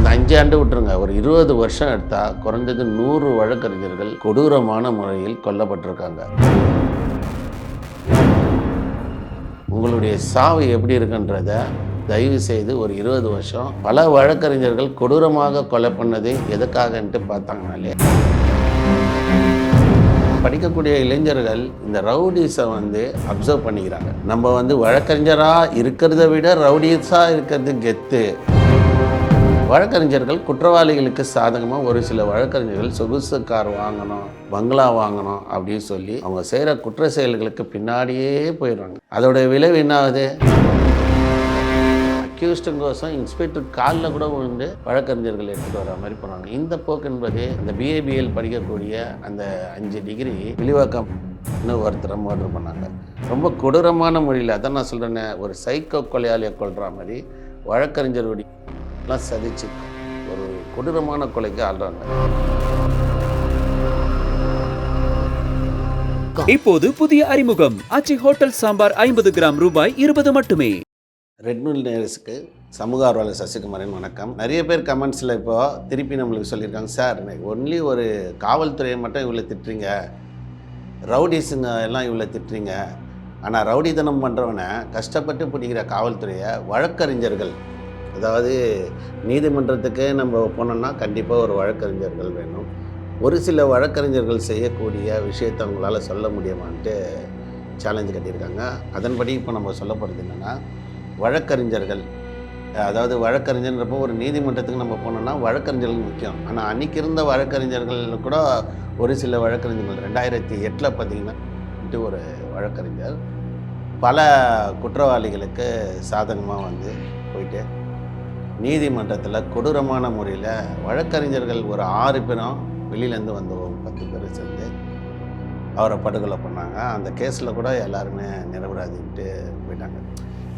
அந்த 5 ஆண்டு விட்டுருங்க, ஒரு 20 வருஷம் எடுத்தால் குறைஞ்சது 100 வழக்கறிஞர்கள் கொடூரமான முறையில் கொல்லப்பட்டிருக்காங்க. உங்களுடைய சாவு எப்படி இருக்குன்றத தயவு செய்து ஒரு 20 வருஷம் பல வழக்கறிஞர்கள் கொடூரமாக கொலை பண்ணது எதுக்காகன்ட்டு பார்த்தாங்கனாலே, படிக்கக்கூடிய இளைஞர்கள் இந்த ரவுடிஸை அப்சர்வ் பண்ணிக்கிறாங்க. நம்ம வழக்கறிஞராக இருக்கிறத விட ரவுடிஸாக இருக்கிறது கெத்து. வழக்கறிஞர்கள் குற்றவாளிகளுக்கு சாதகமாக ஒரு சில வழக்கறிஞர்கள் சொகுசு கார் வாங்கணும், பங்களா வாங்கணும் அப்படின்னு சொல்லி அவங்க செய்கிற குற்ற செயல்களுக்கு பின்னாடியே போயிடுறாங்க. அதோட விளைவு என்ன ஆகுது? அக்யூஸ்டுங்கோசம் இன்ஸ்பெக்டர் காலில் கூட விழுந்து வழக்கறிஞர்கள் எடுத்துகிட்டு வர மாதிரி போகிறாங்க. இந்த போக்கு என்பது இந்த பிஏபிஎல் படிக்கக்கூடிய அந்த 5 டிகிரி விழிவாக்கம் ஒருத்தரை மர்டர் பண்ணாங்க. ரொம்ப கொடூரமான முறையில். அதான் நான் சொல்கிறேன்னே, ஒரு சைக்கோ கொலையாளியை கொள்கிற மாதிரி வழக்கறிஞருடைய சதிச்சு ஒரு கொடூரமான கொலைக்கு ஆள்றாங்க. இப்போது புதிய அறிமுகம் ஆச்சி ஹோட்டல் சாம்பார் 50 கிராம் ரூபாய் 20 மட்டுமே. ரெட்மில் நேயர்ஸுக்கு சமூக ஆர்வலர் சசிகுமாரின் வணக்கம். நிறைய பேர் கமெண்ட்ஸில் இப்போ திருப்பி நம்மளுக்கு சொல்லியிருக்காங்க, சார் ஒன்லி ஒரு காவல்துறையை மட்டும் இவ்வளோ திட்டுறீங்க, ரவுடிஸுங்க எல்லாம் இவ்வளோ திட்டுறீங்க, ஆனால் ரவுடித்தனம் பண்ணுறவனை கஷ்டப்பட்டு பிடிக்கிற காவல்துறையை வழக்கறிஞர்கள், அதாவது நீதிமன்றத்துக்கு நம்ம போனோம்னா கண்டிப்பாக ஒரு வழக்கறிஞர்கள் வேணும். ஒரு சில வழக்கறிஞர்கள் செய்யக்கூடிய விஷயத்தை அவங்களால சொல்ல முடியுமான்ட்டு சேலஞ்சு கட்டியிருக்காங்க. அதன்படி இப்போ நம்ம சொல்ல போகிறது என்னென்னா, வழக்கறிஞர்கள், அதாவது வழக்கறிஞர்ன்றப்போ ஒரு நீதிமன்றத்துக்கு நம்ம போனோம்னா வழக்கறிஞர்கள் முக்கியம். ஆனால் அன்றைக்கி இருந்த வழக்கறிஞர்கள் கூட ஒரு சில வழக்கறிஞர்கள் 2008 பார்த்திங்கன்னா ஒரு வழக்கறிஞர் பல குற்றவாளிகளுக்கு சாதகமாக போயிட்டு நீதிமன்றத்தில் கொடூரமான முறையில் வழக்கறிஞர்கள் ஒரு 6 பேரும் வெளியிலேருந்து வந்து 10 பேர் சேர்ந்து அவரை படுகொலை பண்ணாங்க. அந்த கேஸில் கூட எல்லாருமே நிரபராதின்ட்டு போயிட்டாங்க.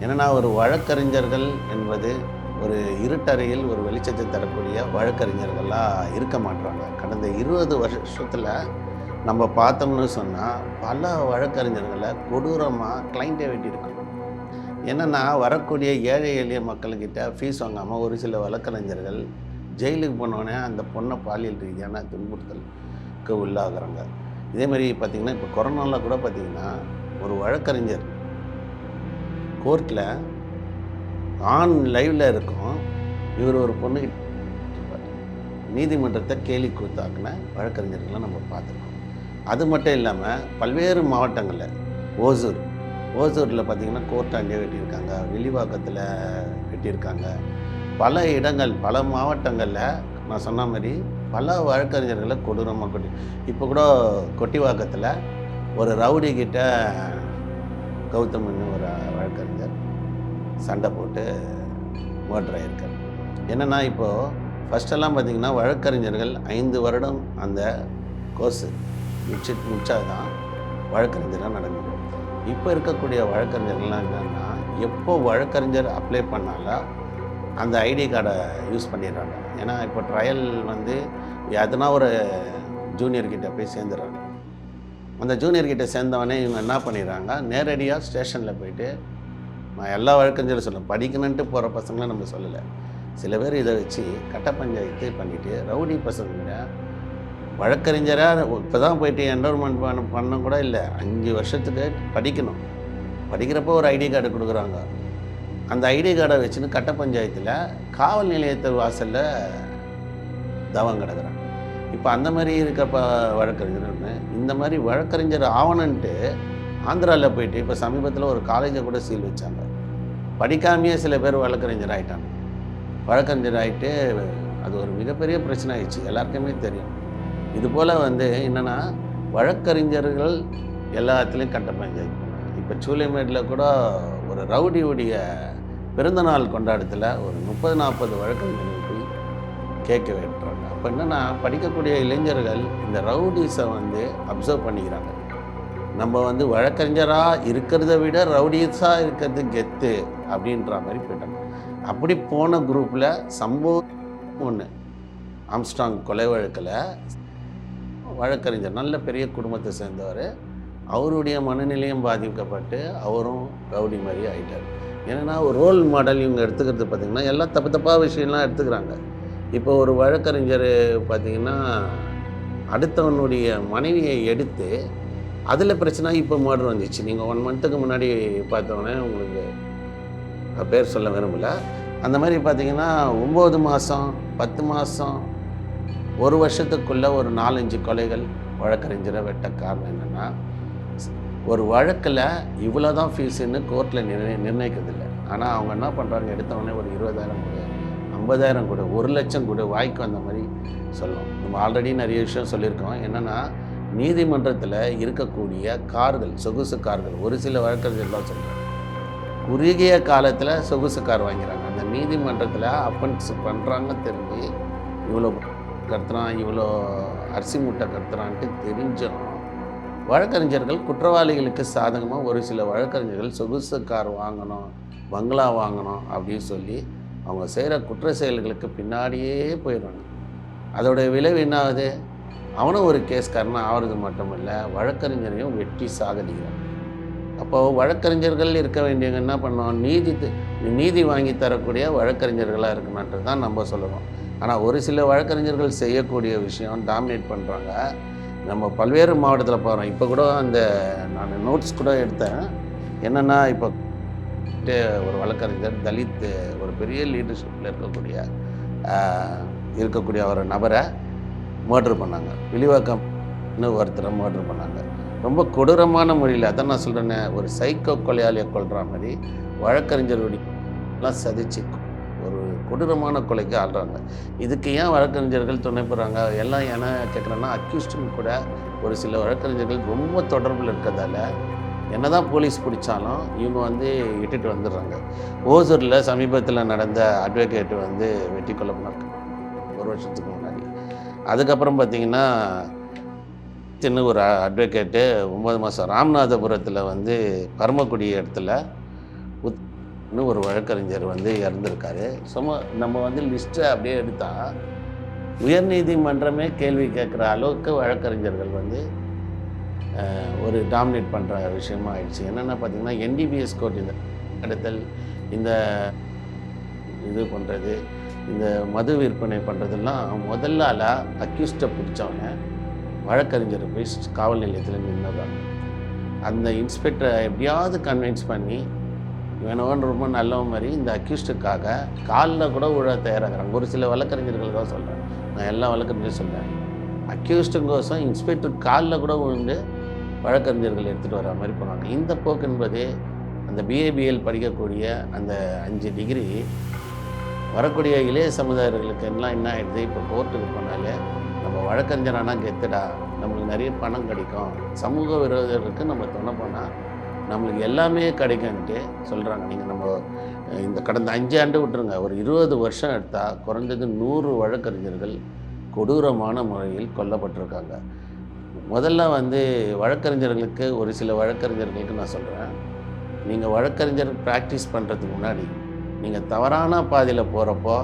ஏன்னா ஒரு வழக்கறிஞர்கள் என்பது ஒரு இருட்டறையில் ஒரு வெளிச்சத்தை தரக்கூடிய வழக்கறிஞர்களாக இருக்க மாட்டாங்க. கடந்த 20 வருஷத்தில் நம்ம பார்த்தோம்னு சொன்னால் பல வழக்கறிஞர்களை கொடூரமாக கிளைண்ட்டை வெட்டியிருக்கோம். என்னென்னா, வரக்கூடிய ஏழை எளிய மக்கள்கிட்ட ஃபீஸ் வாங்காமல் ஒரு சில வழக்கறிஞர்கள் ஜெயிலுக்கு போனோடனே அந்த பொண்ணை பாலியல் ரீதியான துன்புறுத்தலுக்கு உள்ளாகிறாங்க. இதேமாதிரி பார்த்திங்கன்னா, இப்போ கொரோனாவில் கூட பார்த்திங்கன்னா ஒரு வழக்கறிஞர் கோர்ட்டில் ஆன் லைவில் இருக்கும், இவர் ஒரு பொண்ணுக்கிட்ட நீதிமன்றத்தை கேலி கூத்தாக்குன வழக்கறிஞர்கள்லாம் நம்ம பார்த்துருக்கோம். அது மட்டும் இல்லாமல் பல்வேறு மாவட்டங்களில் ஓசூரில் பார்த்திங்கன்னா கோர்ட்டாண்டே வெட்டியிருக்காங்க, வில்லிவாக்கத்தில் வெட்டியிருக்காங்க. பல இடங்கள், பல மாவட்டங்களில் நான் சொன்ன மாதிரி பல வழக்கறிஞர்களை கொடூரமாக இப்போ கூட கொட்டிவாக்கத்தில் ஒரு ரவுடி கிட்ட கௌதம்னு ஒரு வழக்கறிஞர் சண்டை போட்டு மர்டர் ஆகியிருக்கார். என்னென்னா, இப்போது ஃபஸ்ட்டெல்லாம் பார்த்திங்கன்னா வழக்கறிஞர்கள் 5 வருடம் அந்த கோர்ஸு முடிச்சாதான் வழக்கறிஞராக நடந்துடும். இப்போ இருக்கக்கூடிய வழக்கறிஞர்கள்லாம் என்னென்னா, எப்போ வழக்கறிஞர் அப்ளை பண்ணாலும் அந்த ஐடி கார்டை யூஸ் பண்ணிடுறாங்க. ஏன்னா இப்போ ட்ரையல் எதுனா ஒரு ஜூனியர்கிட்ட போய் சேர்ந்துடுறாங்க. அந்த ஜூனியர்கிட்ட சேர்ந்தவனே இவங்க என்ன பண்ணிடுறாங்க, நேரடியாக ஸ்டேஷனில் போயிட்டு, நான் எல்லா வழக்கறிஞரும் சொல்லுவேன், படிக்கணுன்ட்டு போகிற பசங்களும் நம்ம சொல்லலை, சில பேர் இதை வச்சு கட்ட பஞ்சாயத்து பண்ணிவிட்டு ரவுடி பசங்க வழக்கறிஞராக இப்போ தான் போயிட்டு என்ரோல்மெண்ட் பண்ண கூட இல்லை, 5 வருஷத்துக்கு படிக்கணும். படிக்கிறப்போ ஒரு ஐடி கார்டு கொடுக்குறாங்க. அந்த ஐடி கார்டை வச்சுன்னு கட்ட பஞ்சாயத்தில் காவல் நிலையத்து வாசலில் தவம் கிடக்குறாங்க. இப்போ அந்த மாதிரி இருக்கப்போ வழக்கறிஞர்னு இந்த மாதிரி வழக்கறிஞர் ஆவணன்ட்டு ஆந்திராவில் போயிட்டு இப்போ சமீபத்தில் ஒரு காலேஜை கூட சீல் வச்சாங்க. படிக்காமையே சில பேர் வழக்கறிஞர் ஆகிட்டாங்க. வழக்கறிஞர் ஆகிட்டு அது ஒரு மிகப்பெரிய பிரச்சனை ஆயிடுச்சு, எல்லாருக்குமே தெரியும். இதுபோல் என்னென்னா, வழக்கறிஞர்கள் எல்லாத்துலேயும் கட்ட பஞ்சாயத்து பண்ணாங்க. இப்போ சூளைமேட்டில் கூட ஒரு ரவுடியுடைய பிறந்தநாள் கொண்டாட்டத்தில் ஒரு 30-40 வழக்கறிஞர்கள் போய் கேட்க வெட்டுறாங்க. அப்போ என்னென்னா, படிக்கக்கூடிய இளைஞர்கள் இந்த ரவுடிஸை அப்சர்வ் பண்ணிக்கிறாங்க. நம்ம வழக்கறிஞராக இருக்கிறத விட ரவுடிஸாக இருக்கிறது கெத்து அப்படின்ற மாதிரி போயிட்டாங்க. அப்படி போன குரூப்பில் சம்பவம் ஒன்று, ஆம்ஸ்ட்ராங் கொலை வழக்கில் வழக்கறிஞர் நல்ல பெரிய குடும்பத்தை சேர்ந்தவர், அவருடைய மனநிலையும் பாதிக்கப்பட்டு அவரும் ரவுடி மாதிரி ஆகிட்டார். ஏன்னா ஒரு ரோல் மாடல் இவங்க எடுத்துக்கிறது பார்த்திங்கன்னா எல்லாம் தப்பாக விஷயம்லாம் எடுத்துக்கிறாங்க. இப்போ ஒரு வழக்கறிஞர் பார்த்தீங்கன்னா, அடுத்தவனுடைய மனைவியை எடுத்து அதில் பிரச்சனை இப்போ மர்டர் வந்துச்சு. நீங்கள் 1 மந்த்துக்கு முன்னாடி பார்த்தோன்னே உங்களுக்கு பேர் சொல்ல விரும்பல. அந்த மாதிரி பார்த்தீங்கன்னா 9 மாதம் 10 மாதம் 1 வருஷத்துக்குள்ளே ஒரு 4-5 கொலைகள் வழக்கறிஞரை வெட்ட காரணம் என்னென்னா, ஒரு வழக்கில் இவ்வளோ தான் ஃபீஸுன்னு கோர்ட்டில் நிர்ணயிக்கிறதில்ல. ஆனால் அவங்க என்ன பண்ணுறாங்க, எடுத்தவொடனே ஒரு 20,000 கொடு, 50,000 கொடு, 1 லட்சம் கொடு, வாய்க்கு வந்த மாதிரி சொல்லும். நம்ம ஆல்ரெடி நிறைய விஷயம் சொல்லியிருக்கோம். என்னென்னா, நீதிமன்றத்தில் இருக்கக்கூடிய கார்கள், சொகுசு கார்கள், ஒரு சில வழக்கறிஞர்கள் சொல்கிறாங்க, குறுகிய காலத்தில் சொகுசு கார் வாங்கிறாங்க. அந்த நீதிமன்றத்தில் அப்பன்ஸ் பண்ணுறாங்க தெரிஞ்சு இவ்வளோ கத்துறான், இவ்வளோ அரிசி மூட்டை கத்துறான்ட்டு தெரிஞ்சும் வழக்கறிஞர்கள் குற்றவாளிகளுக்கு சாதகமாக ஒரு சில வழக்கறிஞர்கள் சொகுசு கார் வாங்கணும், பங்களா வாங்கணும் அப்படின்னு சொல்லி அவங்க செய்கிற குற்ற செயல்களுக்கு பின்னாடியே போயிடுவாங்க. அதோடைய விளைவு என்ன ஆகுது, அவனும் ஒரு கேஸ்காரனாக ஆகிறது மட்டும் இல்லை, வழக்கறிஞரையும் வெட்டி சாகடிக்கிறான். அப்போது வழக்கறிஞர்கள் இருக்க வேண்டியவங்க என்ன பண்ணோம், நீதி வாங்கி தரக்கூடிய வழக்கறிஞர்களாக இருக்கணுன்றது தான் நம்ம சொல்லணும். ஆனால் ஒரு சில வழக்கறிஞர்கள் செய்யக்கூடிய விஷயம் டாமினேட் பண்ணுறாங்க. நம்ம பல்வேறு மாவட்டத்தில் போகிறோம். இப்போ கூட அந்த நான் நோட்ஸ் கூட எடுத்தேன். என்னென்னா, இப்போ ஒரு வழக்கறிஞர் தலித் ஒரு பெரிய லீடர்ஷிப்பில் இருக்கக்கூடிய ஒரு நபரை மர்டர் பண்ணாங்க. விழிவாக்கம்னு ஒருத்தரை மர்டர் பண்ணாங்க. ரொம்ப கொடூரமான முறையில். அதான் நான் சொல்கிறேன்னே, ஒரு சைக்கோ கொலையாளியை கொள்கிற மாதிரி வழக்கறிஞர்களுடையலாம் சதிச்சு ஒரு கொடூரமான கொலைக்கு ஆள்றாங்க. இதுக்கு ஏன் வழக்கறிஞர்கள் துணை போகிறாங்க எல்லாம் என்ன கேட்குறேன்னா, அக்யூஸ்டுன்னு கூட ஒரு சில வழக்கறிஞர்கள் ரொம்ப தொடர்பில் இருக்கிறதால என்னதான் போலீஸ் பிடிச்சாலும் இவங்க இட்டுட்டு வந்துடுறாங்க. ஓசூரில் சமீபத்தில் நடந்த அட்வொகேட் வெட்டி கொலை பண்ணாங்க 1 வருஷத்துக்கு முன்னாடி. அதுக்கப்புறம் பார்த்திங்கன்னா, சின்ன ஒரு அட்வொகேட்டு 9 மாதம் ராமநாதபுரத்தில் பரமக்குடி இடத்துல இன்னும் ஒரு வழக்கறிஞர் இறந்துருக்காரு. சும்மா நம்ம லிஸ்ட்டை அப்படியே எடுத்தால் உயர்நீதிமன்றமே கேள்வி கேட்குற அளவுக்கு வழக்கறிஞர்கள் ஒரு டாமினேட் பண்ணுற விஷயமா ஆயிடுச்சு. என்னென்னா பார்த்திங்கன்னா, NDPS கோர்ட் இந்த கடத்தல், இந்த இது பண்ணுறது, இந்த மது விற்பனை பண்ணுறதெல்லாம் முதல்ல அக்யூஸ்டை பிடிச்சவங்க வழக்கறிஞரை போய் காவல் நிலையத்தில் நின்றுறாங்க. அந்த இன்ஸ்பெக்டரை எப்படியாவது கன்வின்ஸ் பண்ணி இவனவன் ரொம்ப நல்லவன் மாதிரி இந்த அக்யூஸ்டுக்காக காலில் கூட விழ தயாராகிறாங்க. ஒரு சில வழக்கறிஞர்கள் தான் சொல்கிறேன், நான் எல்லா வழக்கறிஞரும் சொல்கிறேன். அக்யூஸ்டுங்கோசம் இன்ஸ்பெக்டர் காலில் கூட விழுந்து வழக்கறிஞர்கள் எடுத்துகிட்டு வர மாதிரி போனாங்க. இந்த போக்கு என்பது அந்த BABL படிக்கக்கூடிய அந்த 5 டிகிரி வரக்கூடிய இளைய சமுதாயர்களுக்கு எல்லாம் என்ன ஆகிடுது, இப்போ கோர்ட்டுக்கு போனாலே நம்ம வழக்கறிஞரானால் கெத்துடா, நம்மளுக்கு நிறைய பணம் கிடைக்கும், சமூக விரோதர்களுக்கு நம்ம துணை போனால் நம்மளுக்கு எல்லாமே கிடைக்கும்ட்டு சொல்கிறாங்க. நீங்கள் நம்ம இந்த கடந்த 5 ஆண்டு விட்டுருங்க, ஒரு 20 வருஷம் எடுத்தால் குறைஞ்சது 100 வழக்கறிஞர்கள் கொடூரமான முறையில் கொல்லப்பட்டிருக்காங்க. முதல்ல வழக்கறிஞர்களுக்கு, ஒரு சில வழக்கறிஞர்களுக்கு நான் சொல்கிறேன், நீங்கள் வழக்கறிஞர் ப்ராக்டிஸ் பண்ணுறதுக்கு முன்னாடி நீங்கள் தவறான பாதையில் போகிறப்போ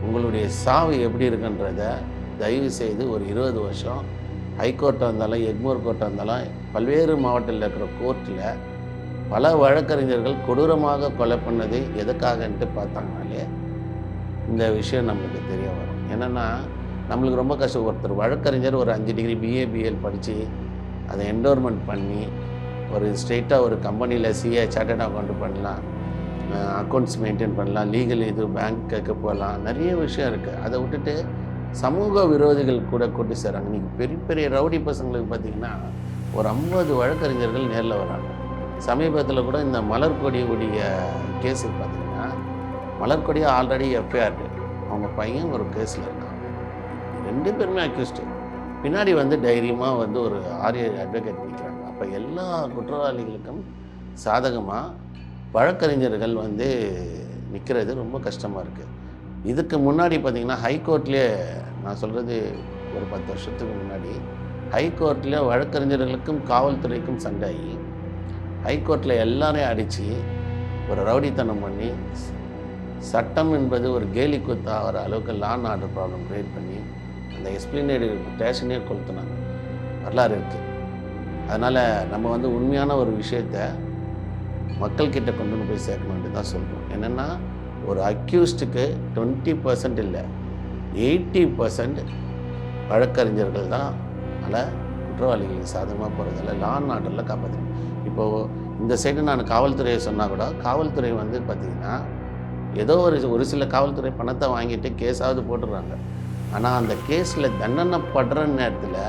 உங்களுடைய சாவு எப்படி இருக்குன்றத தயவு செய்து ஒரு 20 வருஷம் ஹைகோர்ட்டாக இருந்தாலும் எக்மோர் கோர்ட்டாக இருந்தாலும் பல்வேறு மாவட்டத்தில் இருக்கிற கோர்ட்டில் பல வழக்கறிஞர்கள் கொடூரமாக கொலை பண்ணது எதுக்காகன்ட்டு பார்த்தாங்கனாலே இந்த விஷயம் நம்மளுக்கு தெரிய வரும். என்னென்னா, நம்மளுக்கு ரொம்ப கஷ்டம். ஒருத்தர் வழக்கறிஞர் ஒரு 5 டிகிரி BABL படித்து அதை என்டோர்மெண்ட் பண்ணி ஒரு ஸ்ட்ரெயிட்டாக ஒரு கம்பெனியில் CA சார்ட்டர்ட் அக்கௌண்ட் பண்ணலாம், அக்கௌண்ட்ஸ் மெயின்டைன் பண்ணலாம், லீகல் இது பேங்க்கு போகலாம், நிறைய விஷயம் இருக்குது. அதை விட்டுட்டு சமூக விரோதிகள் கூட கூட்டி சேராங்க. நீங்கள் பெரிய பெரிய ரவுடி பசங்களுக்கு பார்த்திங்கன்னா ஒரு 50 வழக்கறிஞர்கள் நேரில் வராங்க. சமீபத்தில் கூட இந்த மலர்கொடியுடைய கேஸுக்கு பார்த்திங்கன்னா, மலர்கொடி ஆல்ரெடி FIR, அவங்க பையன் ஒரு கேஸில் இருக்காங்க. 2 பேருமே அக்யூஸ்டு. பின்னாடி தைரியமாக ஒரு 6 அட்வொகேட் நிற்கிறாங்க. அப்போ எல்லா குற்றவாளிகளுக்கும் சாதகமாக வழக்கறிஞர்கள் நிற்கிறது ரொம்ப கஷ்டமாக இருக்குது. இதுக்கு முன்னாடி பார்த்திங்கன்னா ஹைகோர்ட்லேயே, நான் சொல்கிறது ஒரு 10 வருஷத்துக்கு முன்னாடி ஹைகோர்ட்டில் வழக்கறிஞர்களுக்கும் காவல்துறைக்கும் சண்டாகி ஹைகோர்ட்டில் எல்லாரையும் அடித்து ஒரு ரவுடித்தனம் பண்ணி சட்டம் என்பது ஒரு கேலி கூத்து ஆகிற அளவுக்கு law and order problem create பண்ணி அந்த எக்ஸ்பிளனேட்டரி ஸ்டேஷனே கொளுத்துனாங்க. வரலாறு இருக்குது. அதனால் நம்ம உண்மையான ஒரு விஷயத்தை மக்கள்கிட்ட கொண்டு போய் சேர்க்கணுன்ட்டு தான் சொல்கிறோம். என்னென்னா, ஒரு அக்யூஸ்டுக்கு 20% இல்லை, 80% வழக்கறிஞர்கள் தான் பல குற்றவாளிகளுக்கு சாதகமாக போகிறதில்ல லா அண்ட் ஆர்டரில் காப்பாற்றுறேன். இப்போது இந்த சைடு நான் காவல்துறையை சொன்னால் கூட காவல்துறை வந்து பார்த்திங்கன்னா ஏதோ ஒரு சில காவல்துறை பணத்தை வாங்கிட்டு கேஸாவது போட்டுடுறாங்க. ஆனால் அந்த கேஸில் தண்டனைப்படுற நேரத்தில்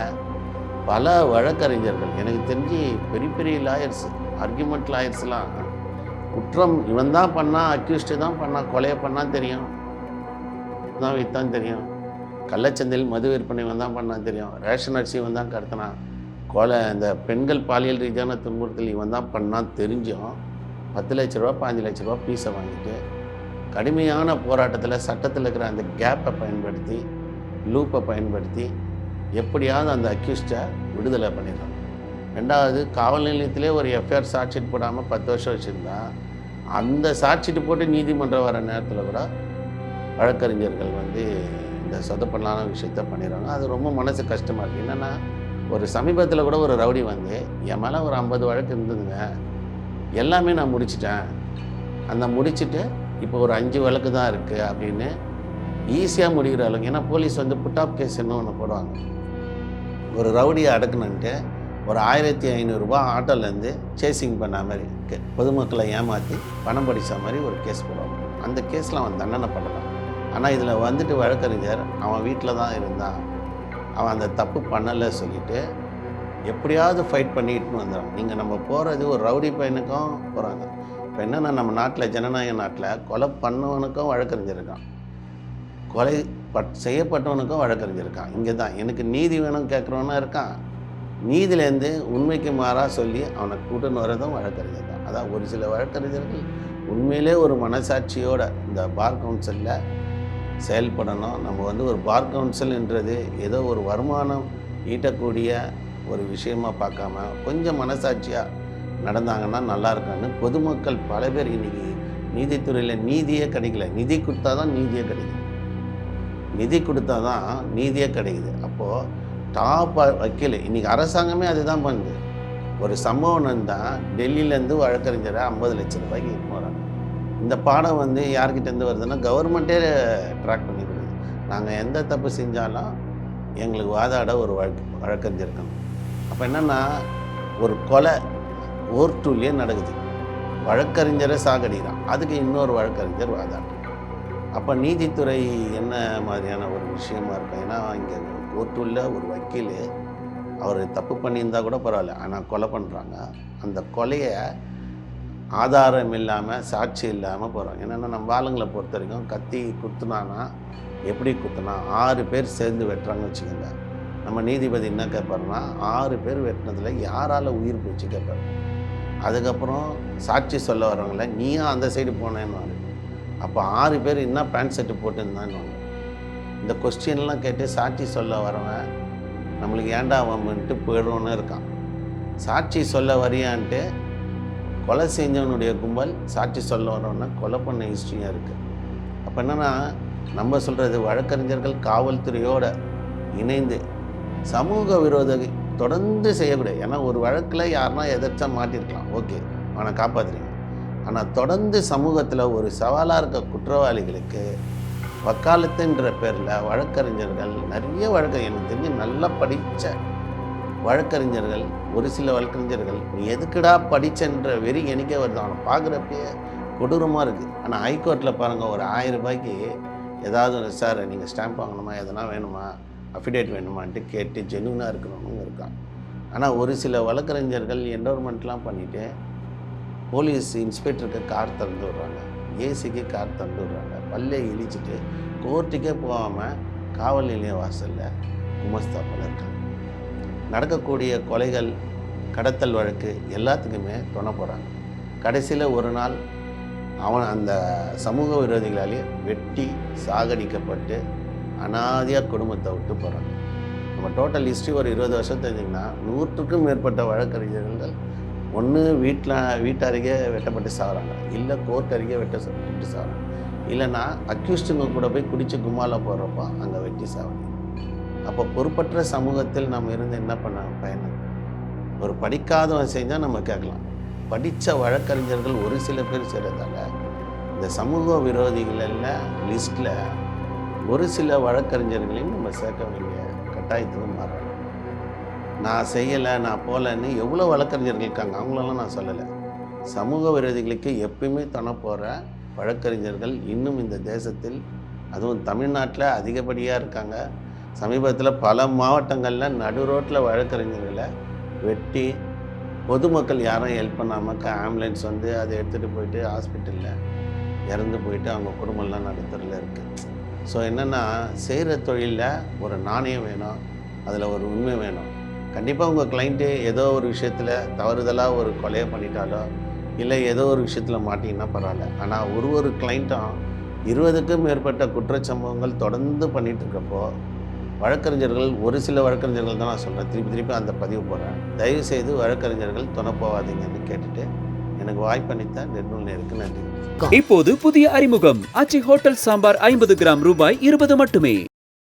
பல வழக்கறிஞர்கள் எனக்கு தெரிஞ்சு பெரிய பெரிய லாயர்ஸ், ஆர்கியூமெண்ட் லாயர்ஸ்லாம் குற்றம் இவன் தான் பண்ணால், அக்யூஸ்டு தான் பண்ணால், கொலையை பண்ணால் தெரியும், தான் விற்றான் தெரியும், கள்ளச்சந்தையில் மது விற்பனை இவன் தான் பண்ணால் தெரியும், ரேஷன் அரிசி இவன் தான் கடத்தினான், கொலை இந்த பெண்கள் பாலியல் ரீதியான துன்புறுத்தல் இவன் தான் பண்ணால் தெரிஞ்சும் 10 லட்ச ரூபா 5 லட்ச ரூபா ஃபீஸை வாங்கிட்டு கடுமையான போராட்டத்தில் சட்டத்தில் இருக்கிற அந்த கேப்பை பயன்படுத்தி லூப்பை பயன்படுத்தி எப்படியாவது அந்த அக்யூஸ்டை விடுதலை பண்ணிடுறாங்க. ரெண்டாவது, காவல் நிலையத்திலே ஒரு எஃப்ஐஆர் சார்ஜ்ஷீட் போடாமல் 10 வருஷம் வச்சுருந்தா அந்த சார்ஜ்ஷீட் போட்டு நீதிமன்றம் வர நேரத்தில் கூட வழக்கறிஞர்கள் வந்து இந்த சொதப்பலான விஷயத்த பண்ணிடுறாங்க. அது ரொம்ப மனசு கஷ்டமாக இருக்குது. என்னென்னா ஒரு சமீபத்தில் கூட ஒரு ரவுடி வந்து என் மேலே ஒரு 50 வழக்கு இருந்ததுங்க, எல்லாமே நான் முடிச்சிட்டேன், அந்த முடிச்சுட்டு இப்போ ஒரு 5 வழக்கு தான் இருக்குது அப்படின்னு ஈஸியாக முடிகிற அளவுக்கு. ஏன்னா போலீஸ் வந்து புட்டாப் கேஸ்ன்னு ஒன்று போடுவாங்க. ஒரு ரவுடியை அடக்கணுன்ட்டு ஒரு 1500 ரூபா ஆட்டோலேருந்து சேசிங் பண்ண மாதிரி பொதுமக்களை ஏமாற்றி பணம் படித்த மாதிரி ஒரு கேஸ் போடுவாங்க. அந்த கேஸில் அவன் தண்டனை பண்ணலாம். ஆனால் இதில் வந்துட்டு வழக்கறிஞர் அவன் வீட்டில் தான் இருந்தான், அவன் அந்த தப்பு பண்ணலை சொல்லிவிட்டு எப்படியாவது ஃபைட் பண்ணிக்கிட்டு வந்துடுறான். நீங்கள் நம்ம போகிறது ஒரு ரவுடி பையனுக்கும் போகிறாங்க. இப்போ என்னென்னா நம்ம நாட்டில் ஜனநாயக நாட்டில் கொலை பண்ணவனுக்கும் வழக்கறிஞர் இருக்கான், கொலை செய்யப்பட்டவனுக்கும் வழக்கறிஞர் இருக்கான். இங்கே தான் எனக்கு நீதி வேணும் கேட்குறவனா இருக்கான், நீதிலேருந்து உண்மைக்கு மாறாக சொல்லி அவனை கூட்டுன்னு வரதும் வழக்கறிஞர் தான். அதான் ஒரு சில வழக்கறிஞர்கள் உண்மையிலே ஒரு மனசாட்சியோடு இந்த பார் கவுன்சிலில் செயல்படணும். நம்ம வந்து ஒரு பார் கவுன்சில்ன்றது ஏதோ ஒரு வருமானம் ஈட்டக்கூடிய ஒரு விஷயமாக பார்க்காம கொஞ்சம் மனசாட்சியாக நடந்தாங்கன்னா நல்லாயிருக்கான்னு பொதுமக்கள் பல பேர் இன்றைக்கி நீதித்துறையில் நீதியே கிடைக்கல. நிதி கொடுத்தா தான் நீதியே கிடைக்குது, நிதி கொடுத்தா தான் நீதியே கிடைக்குது. அப்போது டாப் வக்கீல் இன்றைக்கி அரசாங்கமே அதுதான் பண்ணுது. ஒரு சம்பவம் நடந்தால் டெல்லியிலேருந்து வழக்கறிஞரை 50 லட்சம் ரூபாய்க்கு எடுத்து வராங்க. இந்த பாடம் வந்து யார்கிட்டேருந்து வருதுன்னா கவர்மெண்ட்டே ட்ராக் பண்ணி கொடுக்குது. நாங்கள் எந்த தப்பு செஞ்சாலும் எங்களுக்கு வாதாட ஒரு வழக்கறிஞர் இருக்கணும். அப்போ என்னென்னா ஒரு கொலை ஓர்டூர்லேயே நடக்குது, வழக்கறிஞரை சாகடிக்கிறான், அதுக்கு இன்னொரு வழக்கறிஞர் வாதாடுறான். அப்போ நீதித்துறை என்ன மாதிரியான ஒரு விஷயமா இருக்கும்? ஏன்னா இங்கே கோர்ட்டுள்ள ஒரு வக்கீல் அவர் தப்பு பண்ணியிருந்தால் கூட பரவாயில்ல, ஆனால் கொலை பண்ணுறாங்க. அந்த கொலையை ஆதாரம் இல்லாமல் சாட்சி இல்லாமல் போகிறாங்க. என்னென்னா நம்ம ஆளுங்களை பொறுத்த வரைக்கும் கத்தி குத்துனானா எப்படி குத்துனா 6 பேர் சேர்ந்து வெட்டுறாங்கன்னு வச்சுக்கோங்க. நம்ம நீதிபதி என்ன கேட்பாருன்னா 6 பேர் வெட்டினதில் யாரால் உயிர் போச்சு கேட்பாரு. அதுக்கப்புறம் சாட்சி சொல்ல வரவங்கள நீயா அந்த சைடு போனேன்னு. அப்போ 6 பேர் என்ன பேண்ட் செட்டு போட்டுருந்தான்னு. இந்த கொஸ்டின்லாம் கேட்டு சாட்சி சொல்ல வரவன் நம்மளுக்கு ஏண்டா வம்புன்ட்டு போயிடுவோன்னு இருக்கான். சாட்சி சொல்ல வரியான்ட்டு கொலை செஞ்சவனுடைய கும்பல் சாட்சி சொல்ல வரவன்னா கொலை பண்ண ஹிஸ்ட்ரியாக இருக்குது. அப்போ என்னென்னா நம்ம சொல்கிறது வழக்கறிஞர்கள் காவல்துறையோடு இணைந்து சமூக விரோத தொடர்ந்து செய்யக்கூடாது. ஏன்னா ஒரு வழக்கில் யாருன்னா எதிர்த்தா மாட்டிருக்கலாம், ஓகே அவனை காப்பாற்றுறீங்க. ஆனால் தொடர்ந்து சமூகத்தில் ஒரு சவாலாக இருக்க குற்றவாளிகளுக்கு வக்காலத்துன்ற பேரில் வழக்கறிஞர்கள் நிறைய எனக்கு தெரிஞ்சு நல்லா படித்த வழக்கறிஞர்கள், ஒரு சில வழக்கறிஞர்கள் நீ எதுக்குடா படித்தன்ற வெறி எனக்கே வருது. அவனை பார்க்குறப்பே கொடூரமாக இருக்குது. ஆனால் ஹைகோர்ட்டில் பாருங்கள், ஒரு 1000 ரூபாய்க்கு ஏதாவது சார் நீங்கள் ஸ்டாம்ப் வாங்கணுமா, எதனா வேணுமா, அஃபிடேட் வேணுமான்ட்டு கேட்டு ஜெனுவனாக இருக்கிறவங்க இருக்கான். ஆனால் ஒரு சில வழக்கறிஞர்கள் என்டோர்மெண்ட்லாம் பண்ணிவிட்டு போலீஸ் இன்ஸ்பெக்டருக்கு கார் திறந்து விட்றாங்க, ஏசிக்கு கார் திறந்து விட்றாங்க, பல்லை இழிச்சிட்டு கோர்ட்டுக்கே போகாமல் காவல் நிலைய வாசலில் குமஸ்தாப்பில் இருக்காங்க. நடக்கக்கூடிய கொலைகள், கடத்தல் வழக்கு எல்லாத்துக்குமே துணை போகிறாங்க. கடைசியில் ஒரு நாள் அவன் அந்த சமூக விரோதிகளாலே வெட்டி சாகடிக்கப்பட்டு அனாதியாக குடும்பத்தை விட்டு போகிறாங்க. நம்ம டோட்டல் ஹிஸ்ட்ரி ஒரு 20 வருஷம் தெரிஞ்சிங்கன்னா 100க்கும் மேற்பட்ட வழக்கறிஞர்கள் ஒன்று வீட்டருகே வெட்டப்பட்டு சாகுறாங்க, இல்லை கோர்ட் அருகே வெட்டப்பட்டு சாகுறாங்க, இல்லைன்னா அக்யூஸ்டுங்க கூட போய் குடித்து கும்மால போடுறப்போ அங்கே வெட்டி சாகுறாங்க. அப்போ பொறுப்பற்ற சமூகத்தில் நம்ம இருந்து என்ன பண்ண பயணம்? ஒரு படிக்காதவன் செஞ்சால் நம்ம கேட்கலாம். படித்த வழக்கறிஞர்கள் ஒரு சில பேர் செய்கிறதால இந்த சமூக விரோதிகளில் லிஸ்ட்டில் ஒரு சில வழக்கறிஞர்களையும் நம்ம சேர்க்க வேண்டிய கட்டாயத்துக்கு மாறணும். நான் செய்யலை, நான் போகலன்னு எவ்வளோ வழக்கறிஞர்கள் இருக்காங்க, அவங்களெல்லாம் நான் சொல்லலை. சமூக விரோதிகளுக்கு எப்பயுமே துணை போகிற வழக்கறிஞர்கள் இன்னும் இந்த தேசத்தில், அதுவும் தமிழ்நாட்டில் அதிகப்படியாக இருக்காங்க. சமீபத்தில் பல மாவட்டங்களில் நடு ரோட்டில் வழக்கறிஞர்களை வெட்டி பொதுமக்கள் யாரும் ஹெல்ப் பண்ணாமல் ஆம்புலன்ஸ் வந்து அதை எடுத்துகிட்டு போயிட்டு ஹாஸ்பிட்டலில் இறந்து போயிட்டு அவங்க குடும்பம்லாம் நடுத்தரில் இருக்குது. ஸோ என்னென்னா, செய்கிற தொழிலில் ஒரு நாணயம் வேணும், அதில் ஒரு உண்மை வேணும். கண்டிப்பாக உங்கள் கிளைண்ட்டு ஏதோ ஒரு விஷயத்தில் தவறுதலாக ஒரு கொலையை பண்ணிட்டாலோ இல்லை ஏதோ ஒரு விஷயத்தில் மாட்டிங்கன்னா பரவாயில்ல. ஆனால் ஒரு கிளைண்ட்டும் 20க்கும் மேற்பட்ட குற்றச்சம்பவங்கள் தொடர்ந்து பண்ணிகிட்டு இருக்கப்போ வழக்கறிஞர்கள், ஒரு சில வழக்கறிஞர்கள் தான் நான் சொல்கிறேன், திருப்பி அந்த பதிவு போடுறேன். தயவுசெய்து வழக்கறிஞர்கள் துணை போகாதீங்கன்னு கேட்டுட்டு எனக்கு வாய்ப்பளித்த நெட்நூல் நேருக்கு நன்றி. இப்போது புதிய அறிமுகம் ஆச்சி ஹோட்டல் சாம்பார் 50 கிராம் ரூபாய் 20 மட்டுமே.